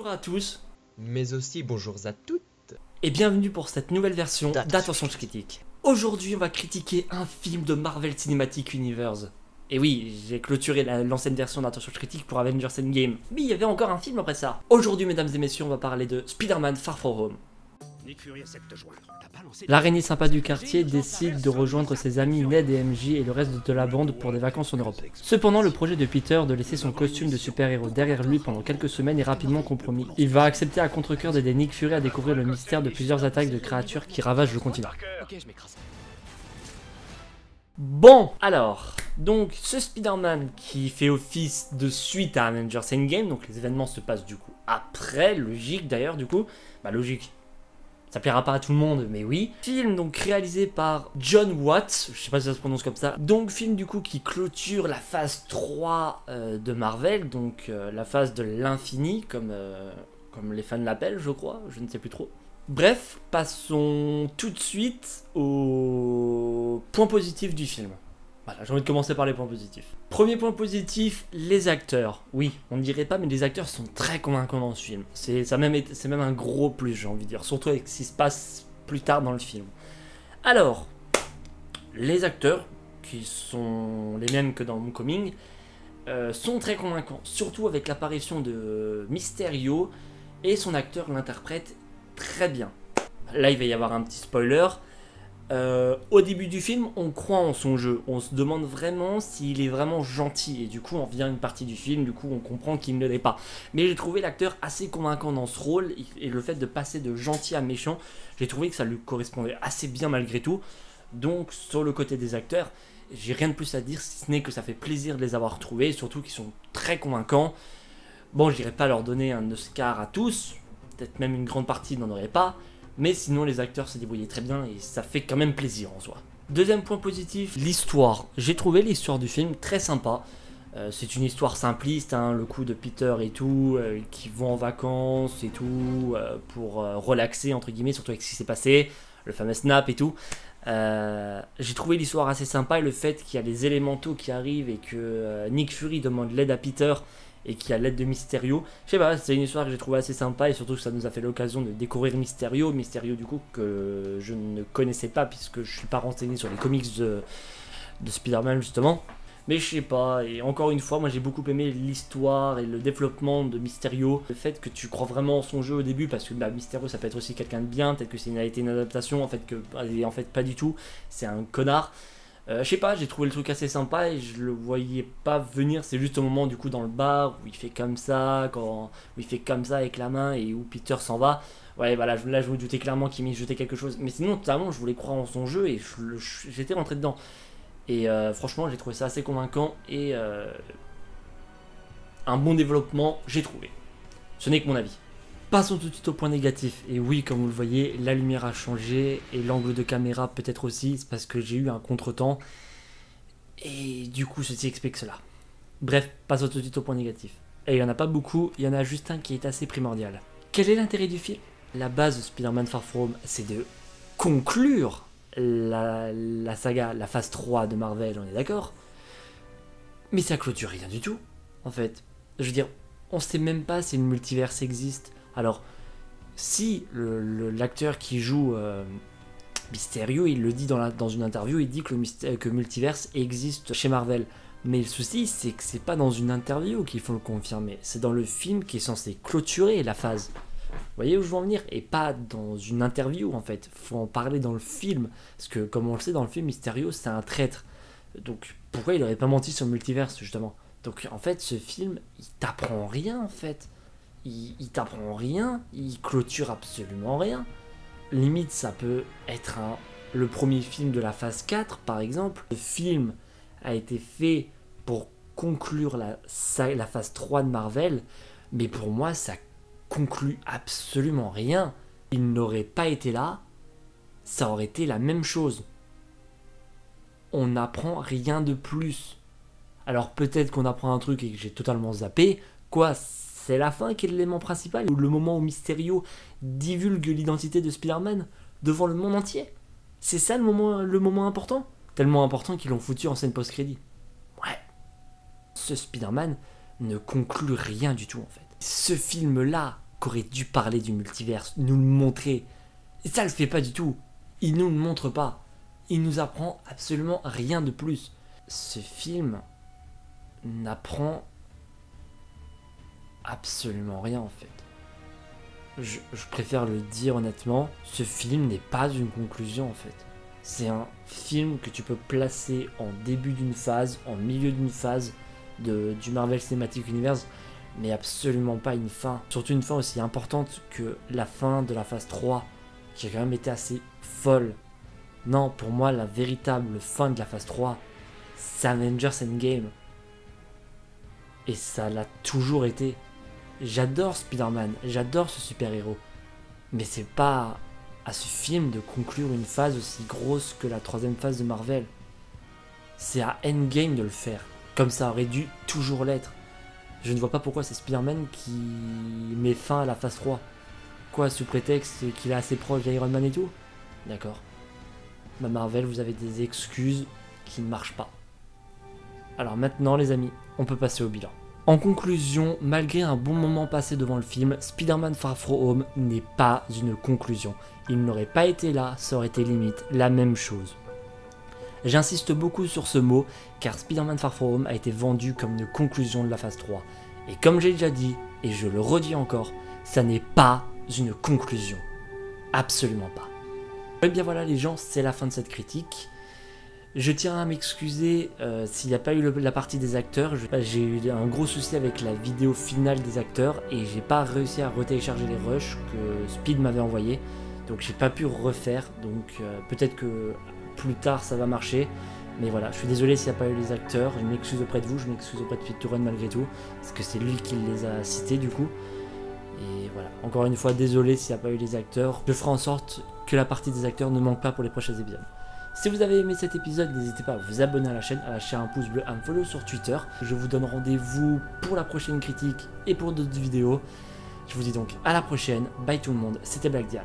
bonjour à tous, mais aussi bonjour à toutes, et bienvenue pour cette nouvelle version d'Attention je critique. Aujourd'hui on va critiquer un film de Marvel Cinematic Universe. Et oui, j'ai clôturé l'ancienne version d'Attention je critique pour Avengers Endgame, mais il y avait encore un film après ça. Aujourd'hui mesdames et messieurs on va parler de Spider-Man Far From Home. L'araignée sympa du quartier décide de rejoindre ses amis Ned et MJ et le reste de la bande pour des vacances en Europe. Cependant, le projet de Peter de laisser son costume de super-héros derrière lui pendant quelques semaines est rapidement compromis. Il va accepter à contre-cœur d'aider Nick Fury à découvrir le mystère de plusieurs attaques de créatures qui ravagent le continent. Bon, alors, donc ce Spider-Man qui fait office de suite à Avengers Endgame, donc les événements se passent du coup après, logique d'ailleurs du coup, logique. Ça plaira pas à tout le monde, mais oui. Film donc réalisé par John Watts, je sais pas si ça se prononce comme ça. Donc film du coup qui clôture la phase 3 de Marvel, donc la phase de l'infini, comme les fans l'appellent je crois, je ne sais plus trop. Bref, passons tout de suite aux points positifs du film. Voilà, j'ai envie de commencer par les points positifs. Premier point positif, les acteurs. Oui, on ne dirait pas, mais les acteurs sont très convaincants dans ce film. C'est même un gros plus, j'ai envie de dire. Surtout avec ce qui se passe plus tard dans le film. Alors, les acteurs, qui sont les mêmes que dans Homecoming, sont très convaincants. Surtout avec l'apparition de Mysterio, et son acteur l'interprète très bien. Là, il va y avoir un petit spoiler. Au début du film, on croit en son jeu, on se demande vraiment s'il est vraiment gentil, et du coup on vient une partie du film, du coup on comprend qu'il ne l'est pas. Mais j'ai trouvé l'acteur assez convaincant dans ce rôle, et le fait de passer de gentil à méchant, j'ai trouvé que ça lui correspondait assez bien malgré tout. Donc sur le côté des acteurs, j'ai rien de plus à dire, si ce n'est que ça fait plaisir de les avoir trouvés, surtout qu'ils sont très convaincants. Bon, je dirais pas leur donner un Oscar à tous, peut-être même une grande partie n'en aurait pas, mais sinon les acteurs se débrouillaient très bien et ça fait quand même plaisir en soi. Deuxième point positif, l'histoire. J'ai trouvé l'histoire du film très sympa. C'est une histoire simpliste, hein, le coup de Peter et tout, qui vont en vacances et tout, pour relaxer entre guillemets, surtout avec ce qui s'est passé, le fameux snap et tout. J'ai trouvé l'histoire assez sympa, et le fait qu'il y a les élémentaux qui arrivent et que Nick Fury demande l'aide à Peter et qui a l'aide de Mysterio. Je sais pas, c'est une histoire que j'ai trouvé assez sympa, et surtout que ça nous a fait l'occasion de découvrir Mysterio du coup que je ne connaissais pas puisque je suis pas renseigné sur les comics de Spider-Man justement. Mais je sais pas, et encore une fois, moi j'ai beaucoup aimé l'histoire et le développement de Mysterio. Le fait que tu crois vraiment en son jeu au début, parce que Mysterio ça peut être aussi quelqu'un de bien, peut-être que a été une adaptation, en fait pas du tout, c'est un connard. Je sais pas, j'ai trouvé le truc assez sympa et je le voyais pas venir. C'est juste au moment du coup dans le bar où il fait comme ça, où il fait comme ça avec la main et où Peter s'en va. Ouais, voilà, là je me doutais clairement qu'il m'y jetait quelque chose. Mais sinon, totalement, je voulais croire en son jeu et j'étais rentré dedans. Et franchement, j'ai trouvé ça assez convaincant et un bon développement, j'ai trouvé. Ce n'est que mon avis. Passons tout de suite au point négatif. Et oui, comme vous le voyez, la lumière a changé et l'angle de caméra peut-être aussi, c'est parce que j'ai eu un contretemps. Et du coup, ceci explique cela. Bref, passons tout de suite au point négatif. Et il n'y en a pas beaucoup, il y en a juste un qui est assez primordial. Quel est l'intérêt du film? La base de Spider-Man Far From Home, c'est de conclure la saga, la phase 3 de Marvel, on est d'accord? Mais ça clôture rien du tout, en fait. Je veux dire, on sait même pas si le multiverse existe. Alors, si l'acteur qui joue Mysterio, il le dit dans une interview, il dit que multiverse existe chez Marvel. Mais le souci, c'est que c'est pas dans une interview qu'il faut le confirmer. C'est dans le film qui est censé clôturer la phase. Vous voyez où je veux en venir? Et pas dans une interview, en fait. Faut en parler dans le film. Parce que, comme on le sait, dans le film, Mysterio, c'est un traître. Donc, pourquoi il aurait pas menti sur le multiverse, justement? Donc, en fait, ce film, il t'apprend rien, en fait. Il t'apprend rien, il clôture absolument rien. Limite, ça peut être le premier film de la phase 4, par exemple. Le film a été fait pour conclure la phase 3 de Marvel, mais pour moi, ça conclut absolument rien. Il n'aurait pas été là, ça aurait été la même chose. On n'apprend rien de plus. Alors peut-être qu'on apprend un truc et que j'ai totalement zappé. Quoi, c'est la fin qui est l'élément principal, ou le moment où Mysterio divulgue l'identité de Spider-Man devant le monde entier. C'est ça le moment important? Tellement important qu'ils l'ont foutu en scène post-crédit. Ouais. Ce Spider-Man ne conclut rien du tout en fait. Ce film-là qu'aurait dû parler du multiverse, nous le montrer. Et ça le fait pas du tout. Il nous le montre pas. Il nous apprend absolument rien de plus. Ce film n'apprend absolument rien en fait. Je préfère le dire honnêtement, ce film n'est pas une conclusion en fait. C'est un film que tu peux placer en début d'une phase, en milieu d'une phase du Marvel Cinematic Universe, mais absolument pas une fin. Surtout une fin aussi importante que la fin de la phase 3, qui a quand même été assez folle. Non, pour moi, la véritable fin de la phase 3, c'est Avengers Endgame. Et ça l'a toujours été. J'adore Spider-Man, j'adore ce super-héros. Mais c'est pas à ce film de conclure une phase aussi grosse que la 3e phase de Marvel. C'est à Endgame de le faire, comme ça aurait dû toujours l'être. Je ne vois pas pourquoi c'est Spider-Man qui met fin à la phase 3. Quoi, sous prétexte qu'il est assez proche d'Iron Man et tout? D'accord. Bah Marvel, vous avez des excuses qui ne marchent pas. Alors maintenant les amis, on peut passer au bilan. En conclusion, malgré un bon moment passé devant le film, Spider-Man Far From Home n'est pas une conclusion. Il n'aurait pas été là, ça aurait été limite la même chose. J'insiste beaucoup sur ce mot, car Spider-Man Far From Home a été vendu comme une conclusion de la phase 3. Et comme j'ai déjà dit, et je le redis encore, ça n'est pas une conclusion. Absolument pas. Et bien voilà les gens, c'est la fin de cette critique. Je tiens à m'excuser s'il n'y a pas eu la partie des acteurs. J'ai eu un gros souci avec la vidéo finale des acteurs et j'ai pas réussi à retélécharger les rushs que Speed m'avait envoyé. Donc j'ai pas pu refaire. Donc peut-être que plus tard ça va marcher. Mais voilà, je suis désolé s'il n'y a pas eu les acteurs. Je m'excuse auprès de vous, je m'excuse auprès de Picturon malgré tout. Parce que c'est lui qui les a cités du coup. Et voilà, encore une fois, désolé s'il n'y a pas eu les acteurs. Je ferai en sorte que la partie des acteurs ne manque pas pour les prochains épisodes. Si vous avez aimé cet épisode, n'hésitez pas à vous abonner à la chaîne, à lâcher un pouce bleu, à me follow sur Twitter. Je vous donne rendez-vous pour la prochaine critique et pour d'autres vidéos. Je vous dis donc à la prochaine. Bye tout le monde, c'était Black Diams.